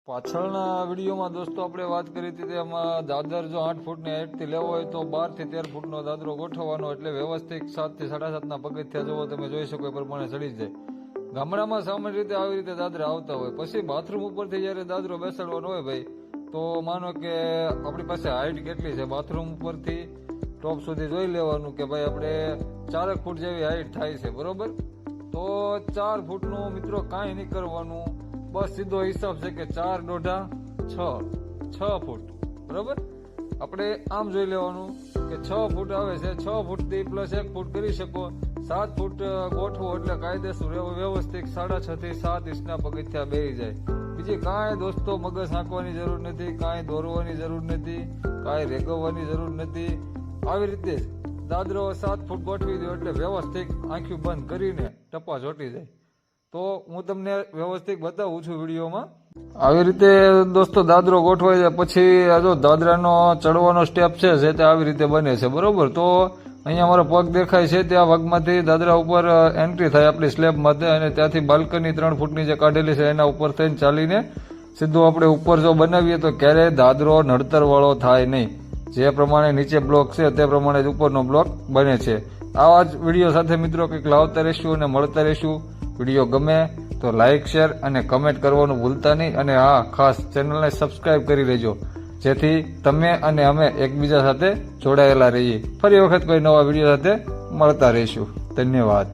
પાછળના વિડીયોમાં દોસ્તો આપણે વાત કરી હતી તેમાં દાદર જો 8 ફૂટની હાઈટથી લેવો હોય તો 12 થી 13 ફૂટનો દાદરો ગોઠવવાનો, એટલે વ્યવસ્થિત 7 થી 7.5 પગથિયા જોવો તમે જોઈ શકો એ પ્રમાણે ચડી જાય. ગામડામાં સામાન્ય રીતે આવી રીતે દાદરા આવતા હોય. પછી બાથરૂમ ઉપરથી જ્યારે દાદરો બેસાડવાનો હોય ભાઈ, તો માનો કે આપણી પાસે હાઈટ કેટલી છે, બાથરૂમ ઉપરથી ટોપ સુધી જોઈ લેવાનું કે ભાઈ આપણે 4 ફૂટ જેવી હાઈટ થાય છે, બરોબર. તો 4 ફૂટનું મિત્રો કાંઈ નહીં કરવાનું, બસ સીધો હિસાબ છે કે 4 દોઢા 6 ફૂટ, બરોબર. આપણે આમ જોઈ લેવાનું કે 6 ફૂટ આવે છે, 6 ફૂટથી પ્લસ 1 ફૂટ કરી શકો. 7 ફૂટ ગોઠવો એટલે કાયદેસર વ્યવસ્થિત 6.5 થી 7 ઇંચના પગથિયા બેસી જાય. બીજી કાંઈ દોસ્તો મગજ નાખવાની જરૂર નથી, કાંઈ દોરવાની જરૂર નથી, કાંઈ રેગવવાની જરૂર નથી. આવી રીતે દાદરો 7 ફૂટ ગોઠવી દો એટલે વ્યવસ્થિત આંખ્યું બંધ કરીને ટપ્પા ચોટી જાય. તો હું તમને વ્યવસ્થિત બતાવું છું વિડીયોમાં. આવી રીતે દોસ્તો દાદરો ગોઠવાઈ જાય પછી આ જો દાદરાનો ચડવાનો સ્ટેપ છે તે આવી રીતે બને છે, બરોબર. તો અહીંયા મારો પગ દેખાય છે, ત્યાં પગમાંથી દાદરા ઉપર એન્ટ્રી થાય આપણી સ્લેબમાં, અને ત્યાંથી બાલ્કની 3 ફૂટની જે કાઢેલી છે એના ઉપર થઈને ચાલીને સીધું આપણે ઉપર જો બનાવીએ તો ક્યારેય દાદરો નડતરવાળો થાય નહીં. જે પ્રમાણે નીચે બ્લોક છે તે પ્રમાણે જ ઉપરનો બ્લોક બને છે. આવા જ વિડીયો સાથે મિત્રો કંઈક લાવતા રહીશું અને મળતા રહીશું. વિડીયો ગમે તો લાઇક, શેર અને કમેન્ટ કરવાનું ભૂલતા નહીં. અને હા, ખાસ ચેનલને સબસ્ક્રાઇબ કરી લેજો, જેથી તમે અને અમે એકબીજા સાથે જોડાયેલા રહીએ. ફરી વખત કોઈ નવા વિડીયો સાથે મળતા રહીશું. ધન્યવાદ.